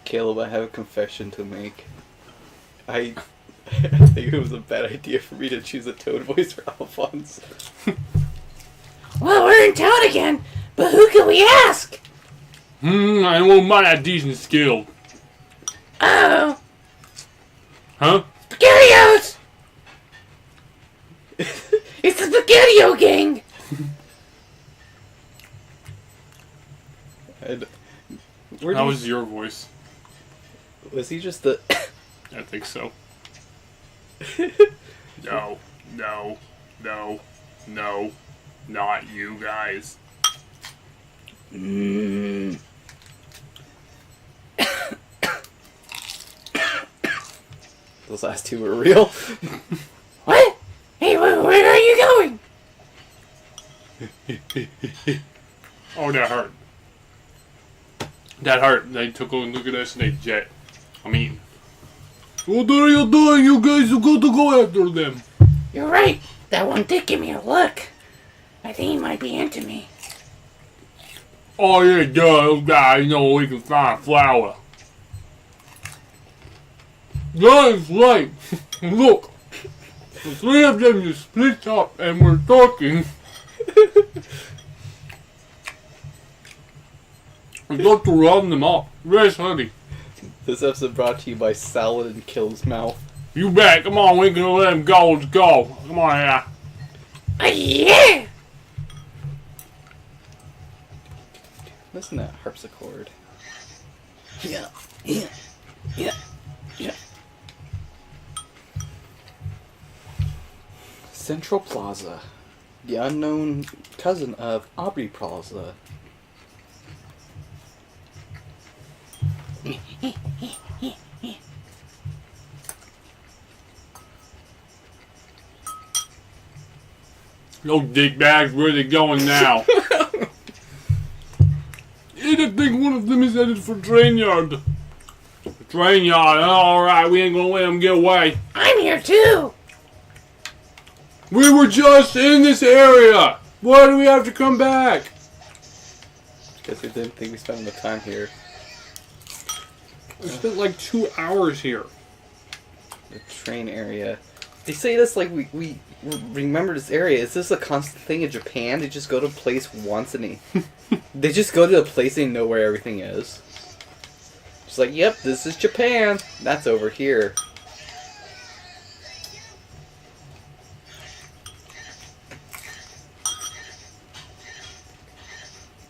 Caleb, I have a confession to make. I think it was a bad idea for me to choose a Toad voice for Alphonse. Well, we're in town again, but who can we ask? I want my decent skill. Oh. Huh? SpaghettiOs! It's the SpaghettiO gang! That was your voice. Was he just the... I think so. No, no, no, no, not you guys. Those last two were real? What? Hey, where are you going? Oh, that hurt. That hurt. They took a look at us and they jet. I mean, what are you doing? You guys have got to go after them. You're right. That one did give me a look. I think he might be into me. Oh, yeah, duh. I know we can find a flower. Guys, right. Look. The three of them just split up and we're talking. We got to round them up. Yes, honey. This episode brought to you by Salad and Kill's Mouth. You bet. Come on, we can let them go. Let's go. Come on here. Yeah! Listen to that harpsichord. Yeah. Yeah. Yeah. Yeah. Central Plaza. The unknown cousin of Aubrey Plaza. Those dickbags, where are they going now? I think one of them is headed for train yard. Train yard, alright, we ain't gonna let them get away. I'm here too! We were just in this area! Why do we have to come back? Because we didn't think we spent enough time here. We spent like 2 hours here. The train area. They say this like we remember this area. Is this a constant thing in Japan? They just go to a place once and they just go to a place and they know where everything is. Just like, yep, this is Japan. That's over here.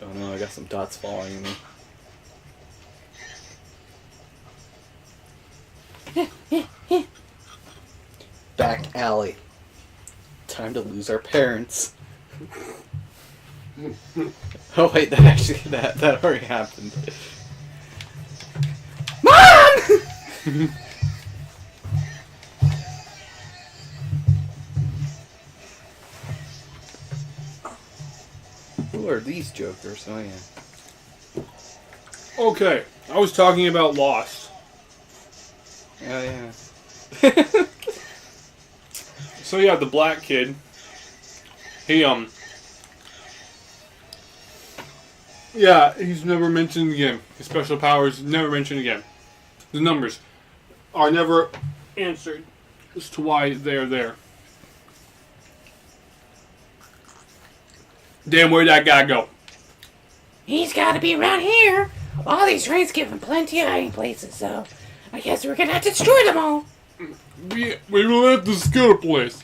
Oh no, I got some dots following me. Back alley. Time to lose our parents. Oh wait, that already happened. Mom! Who are these jokers? Oh yeah. Okay, I was talking about Lost. Oh yeah. So yeah, the black kid, he yeah, he's never mentioned again. His special powers never mentioned again. The numbers are never answered as to why they're there. Damn, where'd that guy go? He's gotta be around here. All these trains give him plenty of hiding places, so I guess we're gonna have to destroy them all. We will have to scare a place.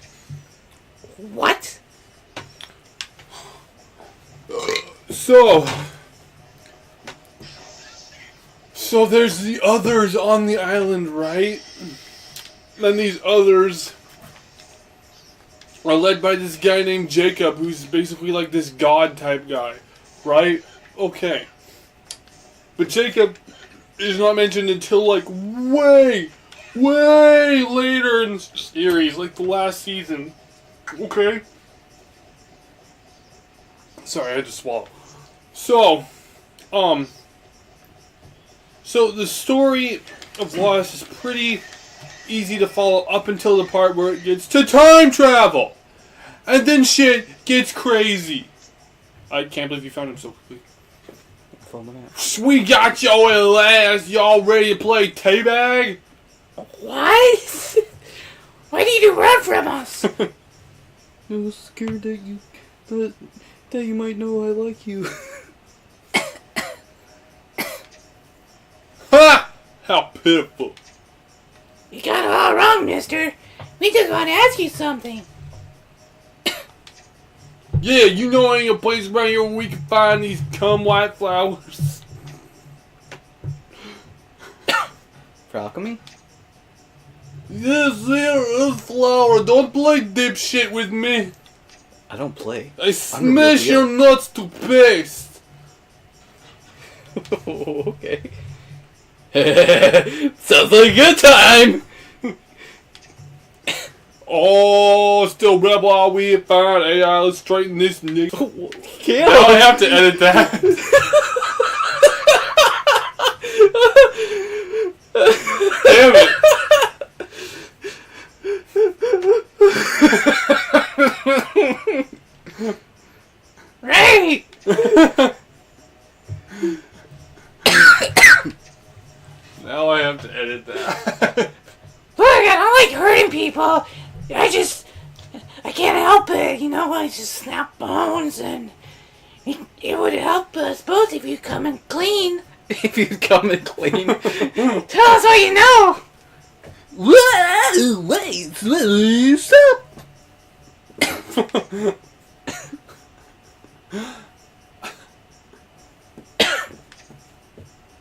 What? So there's the others on the island, right? Then these others are led by this guy named Jacob, who's basically like this god type guy, right? Okay. But Jacob is not mentioned until like way later in the series, like the last season. Okay? Sorry, I had to swallow. So the story of Lost is pretty easy to follow up until the part where it gets to time travel. And then shit gets crazy. I can't believe you found him so quickly. Fullmetal. We got y'all at last. Y'all ready to play teabag? What? Why did you run from us? I was scared that you might know I like you. Ha! How pitiful. You got it all wrong, mister. We just want to ask you something. Yeah, you know ain't a place around here where we can find these cum white flowers. For alchemy? Yes, there is flower. Don't play dipshit with me. I don't play. I smash your nuts to paste. Okay. Sounds like a good time! Oh, still rebel all we fine. AI, let's straighten this nigga. Can't Now I have to edit that. Damn it. Right! Now I have to edit that. Look, I don't like hurting people. I can't help it. You know, I just snap bones, and it would help us both if you come in clean. If you'd come and clean. Tell us what you know. Whoa, wait, stop!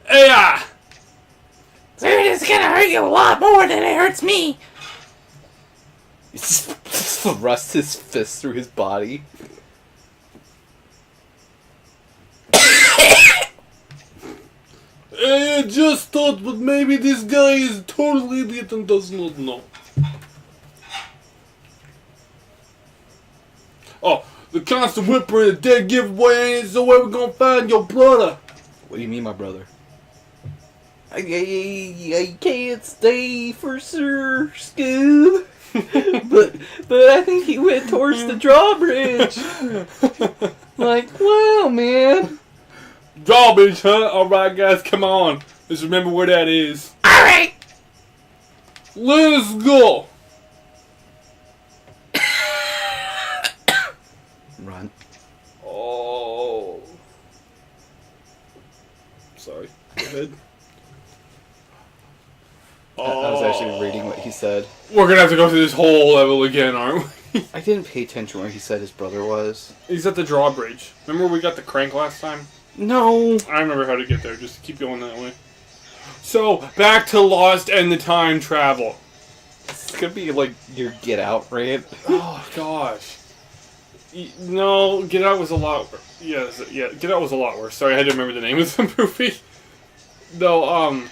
AI! Dude, it's gonna hurt you a lot more than it hurts me. He just thrusts his fist through his body. I just thought, but maybe this guy is totally idiot and does not know. Oh, the constant whipper and the dead giveaway ain't so where we gonna find your brother? What do you mean, my brother? I can't stay for Sir Scoob. but I think he went towards the drawbridge. Like, wow, man. Drawbridge, huh? Alright, guys, come on. Let's remember where that is. Alright. Let's go. Run. Oh. Sorry. Go ahead. I was actually reading what he said. We're gonna have to go through this whole level again, aren't we? I didn't pay attention where he said his brother was. He's at the drawbridge. Remember where we got the crank last time? No. I remember how to get there. Just keep going that way. So, back to Lost and the time travel. It's gonna be like your Get Out rant. Oh, gosh. No, Get Out was a lot worse. Yes, yeah, Get Out was a lot worse. Sorry, I had to remember the name of the movie. No,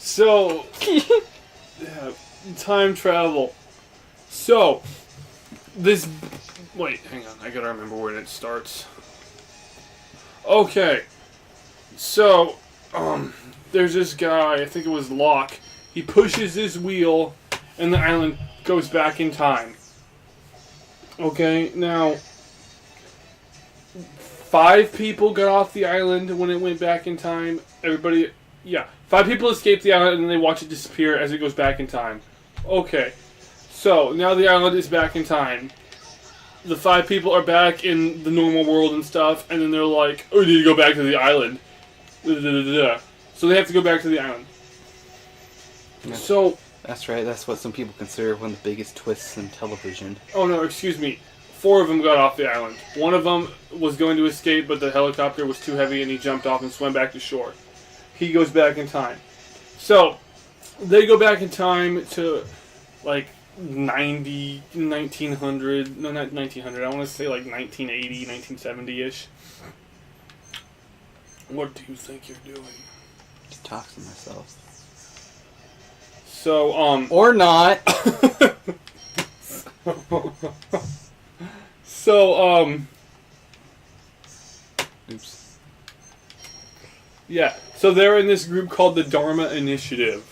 so, yeah, time travel. So, this, wait, hang on, I gotta remember where it starts. Okay, so, there's this guy, I think it was Locke. He pushes his wheel, and the island goes back in time. Okay, now, 5 people got off the island when it went back in time. Everybody, yeah, 5 people escaped the island, and then they watch it disappear as it goes back in time. Okay, so, now the island is back in time. The 5 people are back in the normal world and stuff, and then they're like, oh, we need to go back to the island. So they have to go back to the island. So... That's right, that's what some people consider one of the biggest twists in television. Oh no, excuse me. 4 of them got off the island. One of them was going to escape, but the helicopter was too heavy and he jumped off and swam back to shore. He goes back in time. So, they go back in time to, like, 1900, no, not 1900, I want to say like 1980, 1970-ish. What do you think you're doing? Just talk to myself. So, Or not. So, Oops. yeah. So they're in this group called the Dharma Initiative.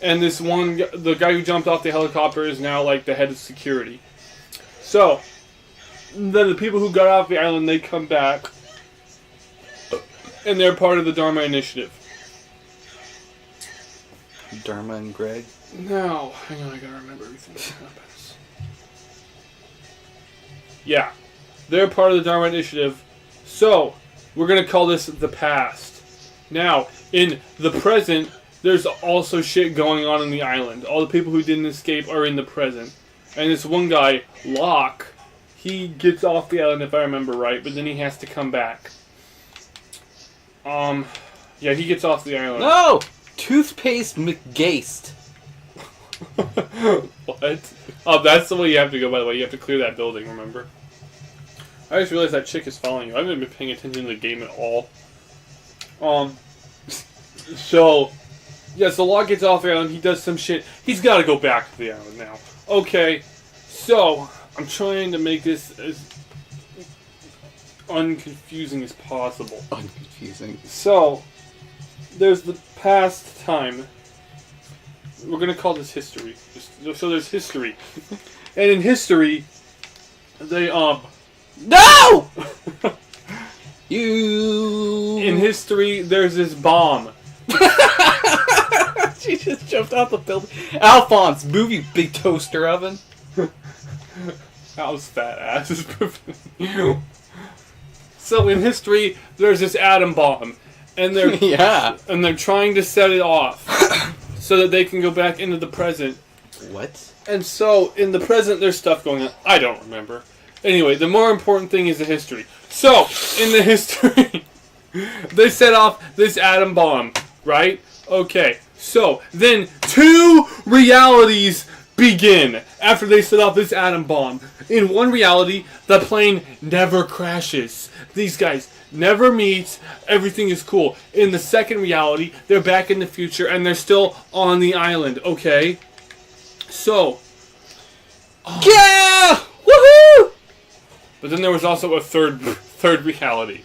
And this one, the guy who jumped off the helicopter is now, like, the head of security. So, then the people who got off the island, they come back. and they're part of the Dharma Initiative. Dharma and Greg. No, hang on, I gotta remember everything that happens. Yeah, they're part of the Dharma Initiative, so we're gonna call this the past. Now, in the present, there's also shit going on the island. All the people who didn't escape are in the present. And this one guy, Locke, he gets off the island if I remember right, but then he has to come back. Yeah, he gets off the island. No! Toothpaste McGaste. What? Oh, that's the way you have to go, by the way. You have to clear that building, remember? I just realized that chick is following you. I haven't been paying attention to the game at all. So, yeah, so Locke gets off the island, he does some shit. He's got to go back to the island now. Okay, so, I'm trying to make this as unconfusing as possible. Unconfusing. So, there's the past time. We're going to call this history. So there's history. And in history, they, No! You... in history, there's this bomb. She just jumped out the building. Alphonse, move, you big toaster oven. How's fat ass is proving you? So in history, there's this atom bomb, and they're Yeah. and they're trying to set it off so that they can go back into the present. What? And so in the present, there's stuff going on. I don't remember. Anyway, the more important thing is the history. So in the history, they set off this atom bomb, right? Okay. So then 2 realities begin after they set off this atom bomb. In one reality, the plane never crashes. These guys never meet. Everything is cool. In the second reality, they're back in the future and they're still on the island. Okay? So. Yeah! Woohoo! But then there was also a third reality.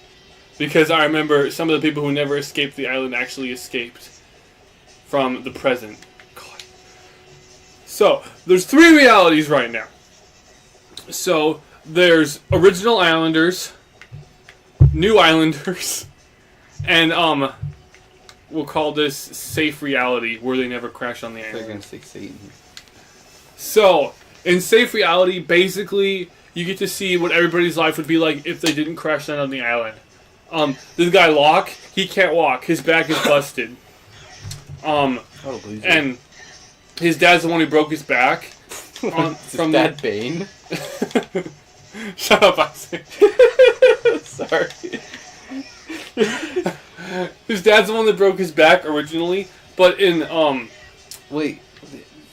Because I remember some of the people who never escaped the island actually escaped from the present. God. So, there's 3 realities right now. So, there's original islanders, new islanders, and, we'll call this safe reality, where they never crash on the They're island. gonna say Satan. So, in safe reality, basically, you get to see what everybody's life would be like if they didn't crash down on the island. This guy Locke, he can't walk. His back is busted. And his dad's the one who broke his back. From that Bane. Shut up, Isaac. Sorry. His dad's the one that broke his back originally, but in Wait.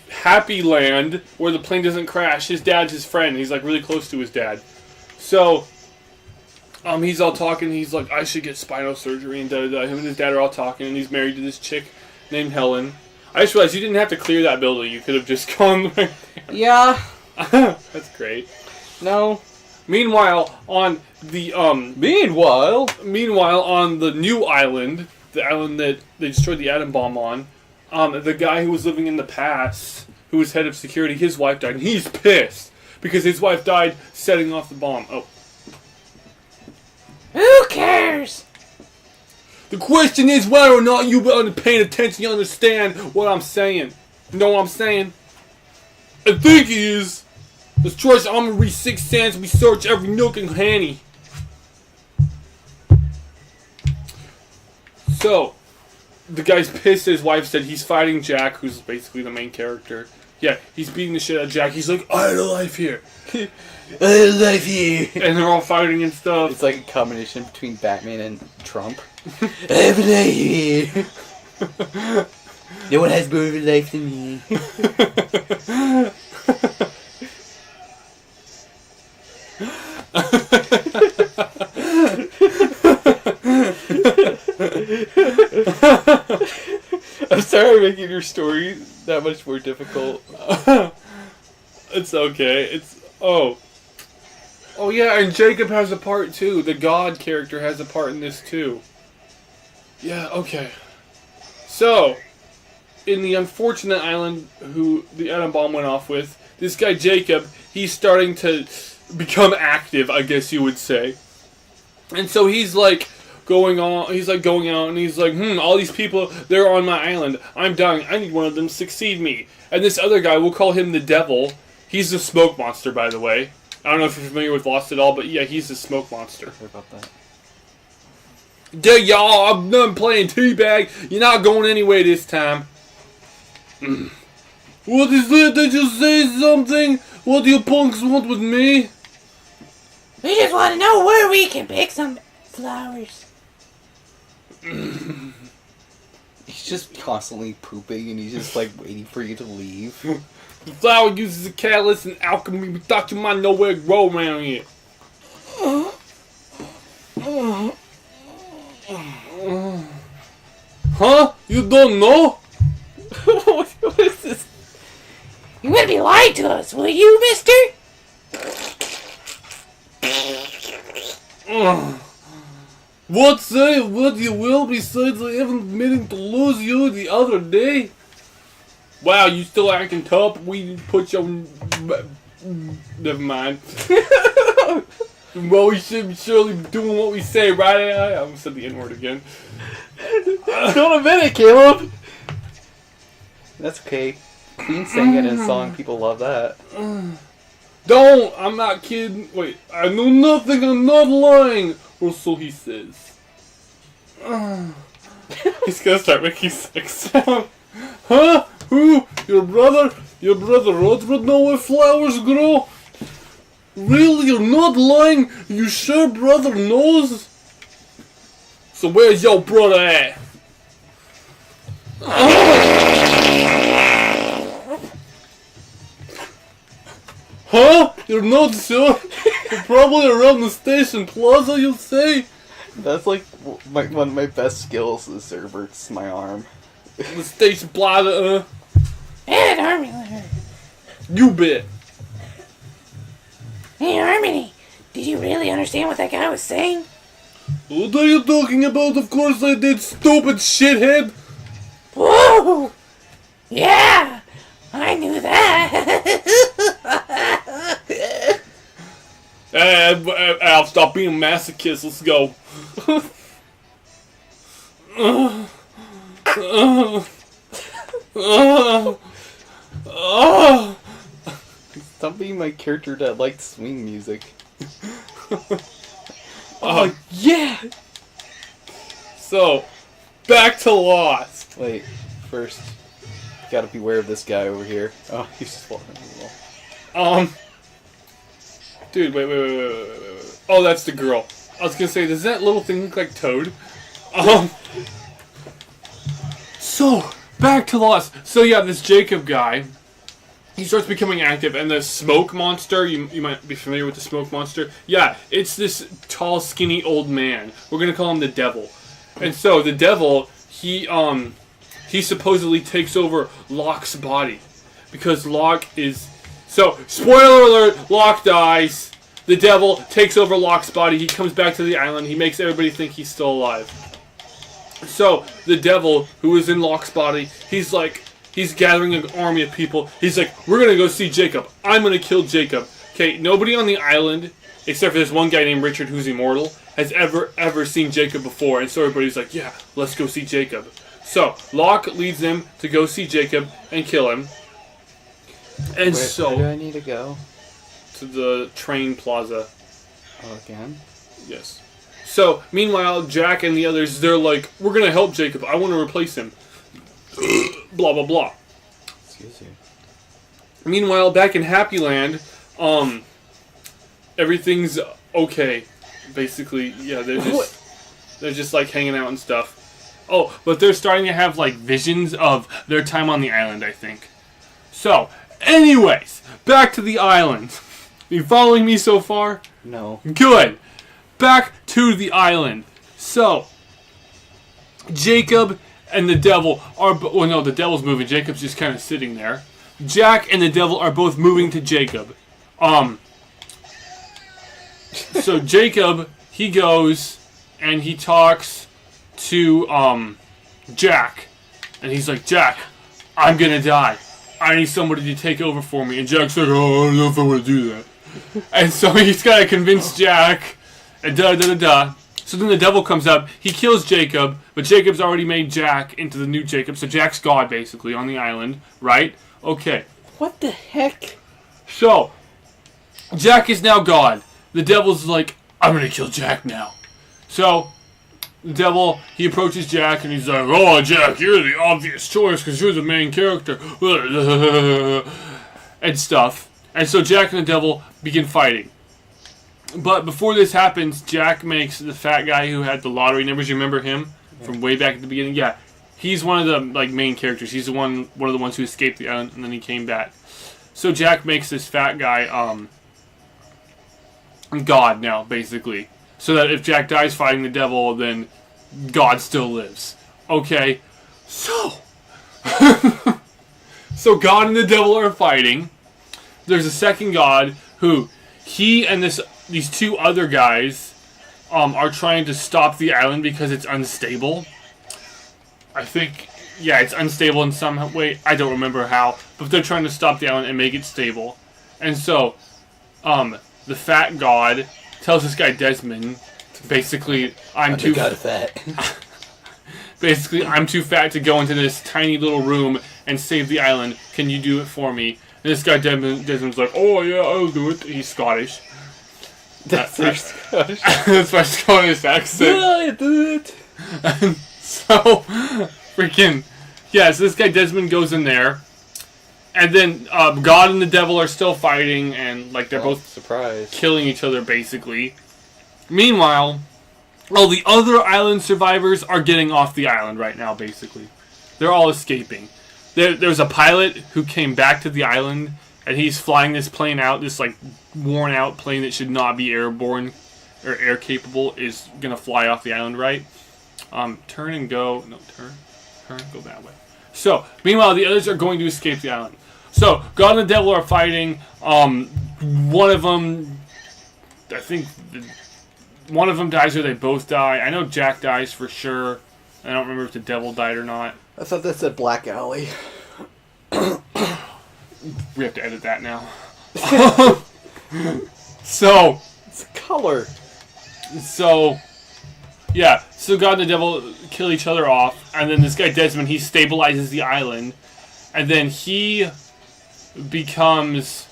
Happy Land, where the plane doesn't crash, his dad's his friend. He's like really close to his dad. So he's all talking. He's like, I should get spinal surgery, and da da da. Him and his dad are all talking, and he's married to this chick named Helen. I just realized you didn't have to clear that building. You could have just gone right there. Yeah. That's great. No. Meanwhile, on the Meanwhile, on the new island, the island that they destroyed the atom bomb on, the guy who was living in the past, who was head of security, his wife died, and he's pissed because his wife died setting off the bomb. Oh. Who cares? The question is whether or not you are paying attention, you understand what I'm saying. You know what I'm saying? I think it is. Let's trust I'm gonna read 6 Sense, we search every nook and cranny. So, the guy's pissed his wife said he's fighting Jack, who's basically the main character. Yeah, he's beating the shit out of Jack. He's like, I had a life here. I love you. And they're all fighting and stuff. It's like a combination between Batman and Trump. I have a life here. No one has more of a life than me. I'm sorry I'm making your story that much more difficult. It's okay. Oh yeah, and Jacob has a part too. The God character has a part in this too. Yeah, okay. So, in the unfortunate island who the atom bomb went off with, this guy Jacob, he's starting to become active, I guess you would say. And so he's like going on. He's like going out, and he's like, all these people, they're on my island. I'm dying. I need one of them to succeed me. And this other guy, we'll call him the Devil. He's the smoke monster, by the way. I don't know if you're familiar with Lost at all, but yeah, he's the smoke monster. Sorry about that. Yeah, y'all, I'm done playing teabag. You're not going anywhere this time. What is that? Did you say something? What do you punks want with me? We just want to know where we can pick some flowers. He's just constantly pooping and he's just like waiting for you to leave. The flower uses a catalyst in alchemy. We thought you might know where it grow around here. Huh? You don't know? What is this? You wouldn't be lying to us, will you, mister? What say what you will besides I haven't admitting to lose you the other day? Wow, you still acting tough? We put you... Never mind. Well, we should be surely be doing what we say, right? I almost said the N-word again. Don't admit it, Caleb! That's okay. Queen sang it in a song, people love that. Don't! I'm not kidding. Wait, I know nothing, I'm not lying! Or so he says. He's gonna start making sex sound. Huh? Who? Your brother? Your brother Rodford know where flowers grow? Really? You're not lying? You sure brother knows? So where's your brother at? Huh? You're not sure? You're probably around the station plaza, you say? That's like one of my best skills is Zerbert's my arm. The station plaza, And Harmony letter. You bet. Hey, Harmony, did you really understand what that guy was saying? What are you talking about? Of course I did, stupid shithead! Whoa! Yeah! I knew that! Al, stop being a masochist, let's go. Stop being my character that liked swing music. Oh, yeah! So, back to Lost. Wait, first, you gotta beware of this guy over here. Oh, he's just walking on the wall. Dude, wait. Oh, that's the girl. I was gonna say, does that little thing look like Toad? So, back to Lost. So yeah, this Jacob guy, he starts becoming active, and the smoke monster, you might be familiar with the smoke monster. Yeah, it's this tall, skinny old man. We're gonna call him the Devil. And so, the Devil, he supposedly takes over Locke's body. Because Locke is... So, spoiler alert, Locke dies. The Devil takes over Locke's body. He comes back to the island. He makes everybody think he's still alive. So, the Devil, who is in Locke's body, he's gathering an army of people. He's like, we're going to go see Jacob. I'm going to kill Jacob. Okay, nobody on the island, except for this one guy named Richard who's immortal, has ever seen Jacob before. And so everybody's like, yeah, let's go see Jacob. So, Locke leads them to go see Jacob and kill him. And Where do I need to go? To the train plaza. Oh, again? Yes. So, meanwhile, Jack and the others, they're like, we're going to help Jacob. I want to replace him. Blah, blah, blah. Excuse you. Meanwhile, back in Happy Land, everything's okay. Basically, yeah, they're just like hanging out and stuff. Oh, but they're starting to have like visions of their time on the island, I think. So, anyways, back to the island. You following me so far? No. Good. Back to the island. So, Jacob and the Devil are... Well, no, the Devil's moving. Jacob's just kind of sitting there. Jack and the Devil are both moving to Jacob. So, Jacob, he goes and he talks to, Jack. And he's like, Jack, I'm gonna die. I need somebody to take over for me. And Jack's like, oh, I don't know if I want to do that. And so he's got to convince Jack, and da-da-da-da. So then the devil comes up. He kills Jacob, but Jacob's already made Jack into the new Jacob. So Jack's God, basically, on the island, right? Okay. What the heck? So, Jack is now God. The devil's like, I'm gonna kill Jack now. So, the devil, he approaches Jack and he's like, oh, Jack, you're the obvious choice because you're the main character. And stuff. And so Jack and the devil begin fighting. But before this happens, Jack makes the fat guy who had the lottery numbers. You remember him from way back at the beginning? Yeah. He's one of the main characters. He's one of the ones who escaped the island and then he came back. So Jack makes this fat guy God now, basically. So that if Jack dies fighting the devil, then God still lives. Okay. So so God and the devil are fighting. There's a second God who he and these two other guys are trying to stop the island because it's unstable. I think, yeah, it's unstable in some way. I don't remember how, but they're trying to stop the island and make it stable. And so, the fat God tells this guy Desmond, basically, I'm too fat. Basically, I'm too fat to go into this tiny little room and save the island. Can you do it for me? And this guy Desmond's like, oh yeah, I'll do it. He's Scottish. That's their Scottish. That's my Scottish accent. Yeah, I did it. And so, freaking, yeah, so this guy Desmond goes in there. And then God and the devil are still fighting, and they're both surprised, killing each other, basically. Meanwhile, all the other island survivors are getting off the island right now, basically. They're all escaping. There's a pilot who came back to the island, and he's flying this plane out, this worn out plane that should not be airborne or air capable is gonna fly off the island, right? Turn and go. No, turn, go that way. So, meanwhile, the others are going to escape the island. So, God and the devil are fighting. One of them, I think, one of them dies or they both die. I know Jack dies for sure. I don't remember if the devil died or not. I thought that said Black Alley. We have to edit that now. So, it's a color. So, yeah. So God and the devil kill each other off, and then this guy Desmond, he stabilizes the island, and then he becomes.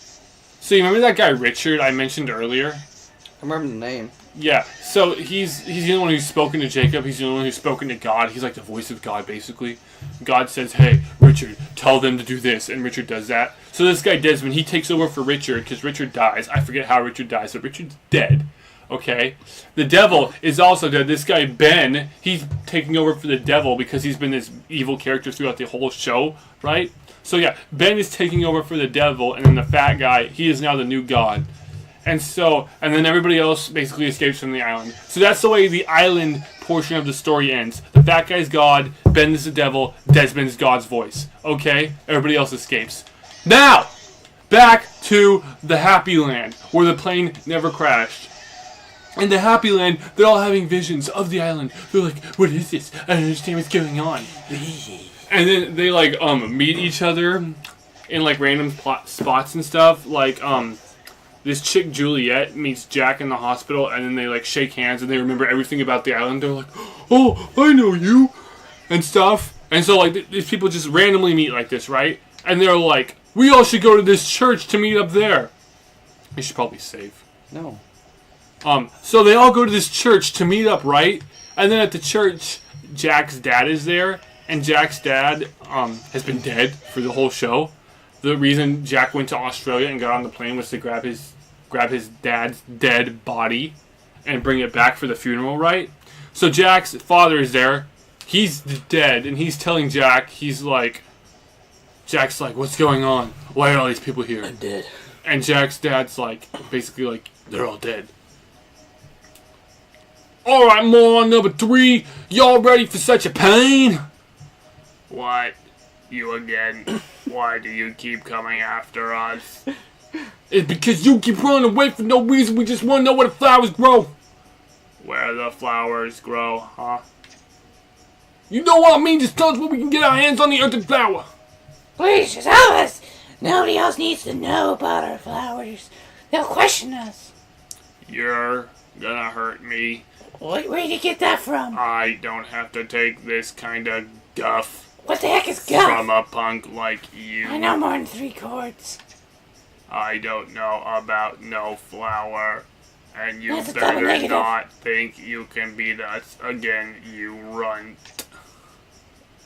So you remember that guy Richard I mentioned earlier? I remember the name. Yeah. So he's the only one who's spoken to Jacob. He's the only one who's spoken to God. He's like the voice of God, basically. God says, "Hey, Richard, tell them to do this," and Richard does that. So this guy Desmond, he takes over for Richard because Richard dies. I forget how Richard dies, but Richard's dead. Okay? The devil is also dead. This guy, Ben, he's taking over for the devil because he's been this evil character throughout the whole show, right? So yeah, Ben is taking over for the devil, and then the fat guy, he is now the new god. And then everybody else basically escapes from the island. So that's the way the island portion of the story ends. The fat guy's God, Ben is the devil, Desmond's God's voice. Okay? Everybody else escapes. Now, back to the Happy Land, where the plane never crashed. In the Happy Land, they're all having visions of the island. They're like, what is this? I don't understand what's going on. And then they meet each other in random spots and stuff. This chick Juliet meets Jack in the hospital, and then they shake hands and they remember everything about the island. They're like, oh, I know you, and stuff. And so these people just randomly meet like this, right? And they're like, we all should go to this church to meet up there. We should probably save. No. So they all go to this church to meet up, right? And then at the church, Jack's dad is there, and Jack's dad has been dead for the whole show. The reason Jack went to Australia and got on the plane was to grab his dad's dead body and bring it back for the funeral, right? So Jack's father is there. He's dead, and he's telling Jack, Jack's like, what's going on? Why are all these people here? I'm dead. And Jack's dad's basically they're all dead. Alright, moron number 3, y'all ready for such a pain? What? You again? Why do you keep coming after us? It's because you keep running away for no reason. We just want to know where the flowers grow. Where the flowers grow, huh? You know what I mean? Just tell us where we can get our hands on the earthen flower. Please, just tell us. Nobody else needs to know about our flowers. They'll question us. You're gonna hurt me. Where'd you get that from? I don't have to take this kind of guff What the heck is guff? from a punk like you. I know more than 3 chords. I don't know about no flower. And you That's a double better negative. not think you can beat us again, you runt.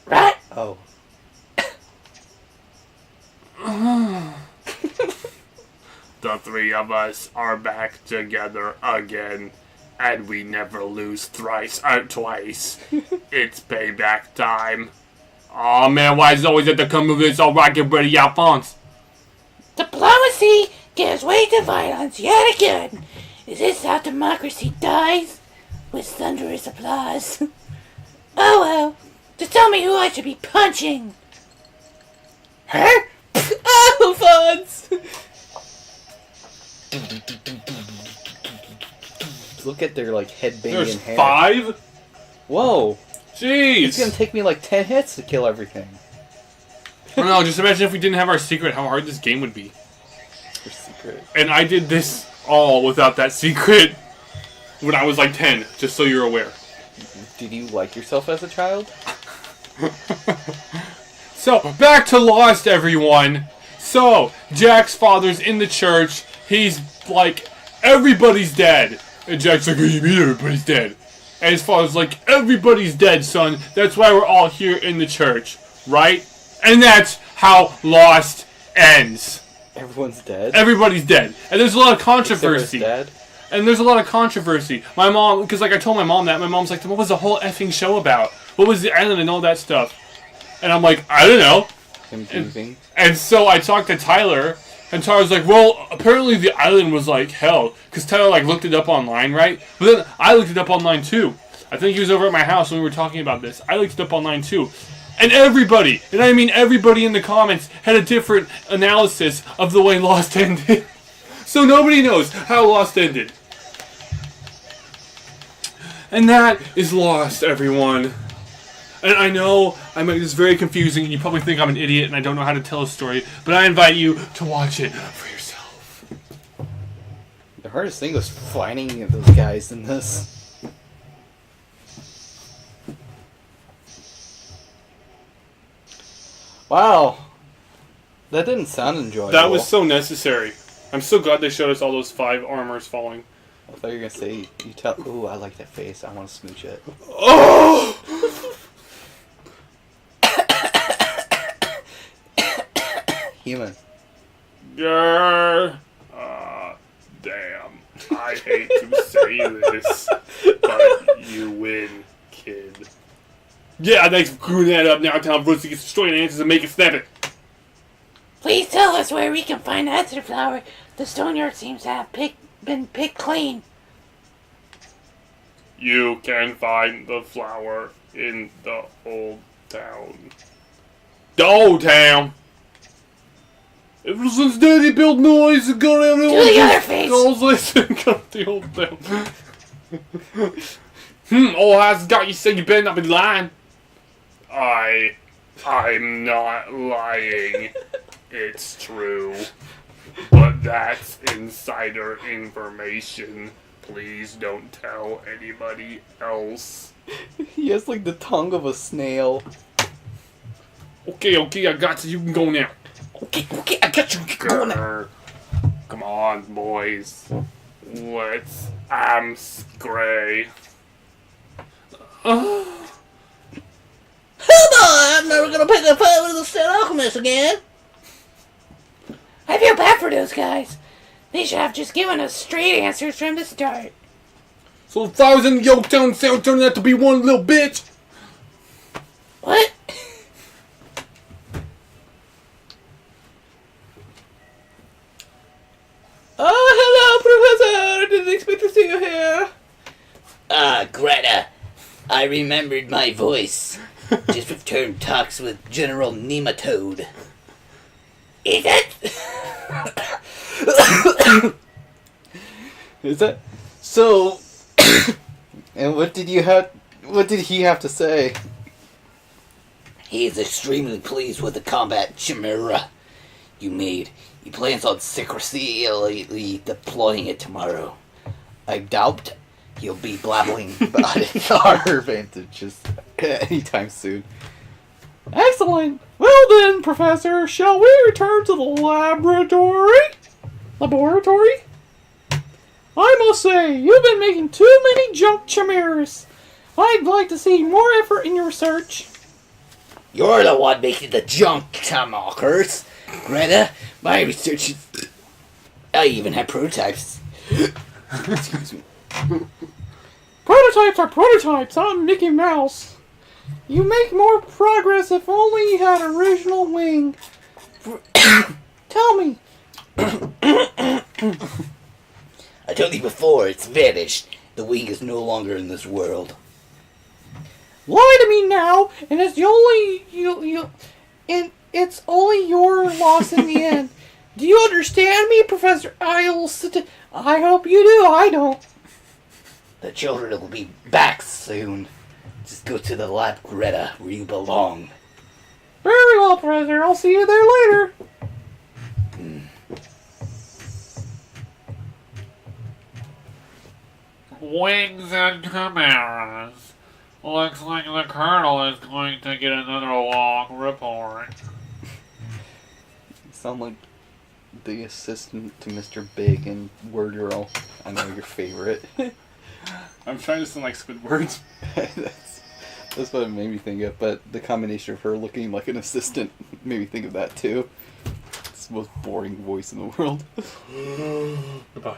Right? Oh. The 3 of us are back together again. And we never lose twice. It's payback time. Aw, man, why is it always at the come of this all rocket ready Alphonse? Diplomacy gives way to violence yet again. Is this how democracy dies? With thunderous applause. Oh well. Just tell me who I should be punching. Huh? Alphonse! Look at their like head banging There's hair. 5? Whoa! Jeez! It's gonna take me like 10 hits to kill everything. I don't know, just imagine if we didn't have our secret, how hard this game would be. Your secret. And I did this all without that secret when I was like 10, just so you're aware. Did you like yourself as a child? So, back to Lost, everyone. So, Jack's father's in the church. He's like, everybody's dead. And Jack's like, what do you mean everybody's dead? And his father's like, everybody's dead, son. That's why we're all here in the church. Right? And that's how Lost ends. Everyone's dead? Everybody's dead. And there's a lot of controversy. Except his dad? And there's a lot of controversy. My mom, because like I told my mom that, my mom's like, what was the whole effing show about? What was the island and all that stuff? And I'm like, I don't know. Confusing. And so I talked to Tyler, and Tyler's like, well, apparently the island was like hell. Because Tyler like looked it up online, right? But then I looked it up online too. I think he was over at my house when we were talking about this. I looked it up online too. And everybody, and I mean everybody in the comments, had a different analysis of the way Lost ended. So nobody knows how Lost ended. And that is Lost, everyone. And I know I make this very confusing, and you probably think I'm an idiot and I don't know how to tell a story, but I invite you to watch it for yourself. The hardest thing was finding those guys in this. Wow. That didn't sound enjoyable. That was so necessary. I'm so glad they showed us all those 5 armors falling. I thought you were gonna say, you tell. Ooh, I like that face. I want to smooch it. Oh! Human. Grr. Damn. I hate to say this, but you win, kid. Yeah, thanks for crewing that up. Now time for us to get destroying answers and make it snap it. Please tell us where we can find that to the flower. The stoneyard seems to have been picked clean. You can find the flower in the old town. The old town? Ever since Daddy built noise and got out of Do the other face. Girls listen, got the old town. Oh, has got you say you better not be lying. I'm not lying. It's true. But that's insider information. Please don't tell anybody else. He has like the tongue of a snail. Okay, I got you. You can go now. Okay, I got you. Go now. Grr. Come on, boys. Let's scray. Oh boy, I'm never gonna pick a fight with the said Alchemist again. I feel bad for those guys. They should have just given us straight answers from the start. So if I was in Yoketown Sound turned out to be one little bitch. What? Oh, hello, Professor! Didn't expect to see you here. Greta. I remembered my voice. Just returned talks with General Nematode. Is it? Is that so? And what did you have? What did he have to say? He is extremely pleased with the combat chimera you made. He plans on secretly deploying it tomorrow. I doubt he'll be blabbling about it. our advantages anytime soon. Excellent. Well then, Professor, shall we return to the laboratory? Laboratory? I must say, you've been making too many junk chimeras. I'd like to see more effort in your research. You're the one making the junk, Tamokers. Greta, my research is... I even have prototypes. Excuse me. Prototypes are prototypes. I'm Mickey Mouse. You make more progress if only you had original wing. Tell me. I told you before, it's vanished. The wing is no longer in this world. Lie to me now, and it's it's only your loss in the end. Do you understand me, Professor Isles? I hope you do. I don't. The children will be back soon. Just go to the lab, Greta, where you belong. Very well, Professor. I'll see you there later. Wings and chimeras. Looks like the Colonel is going to get another long report. You sound like the assistant to Mr. Big in Word Girl. I know your favorite. I'm trying to sound like Squidward. That's what it made me think of, but the combination of her looking like an assistant made me think of that too. It's the most boring voice in the world. Goodbye.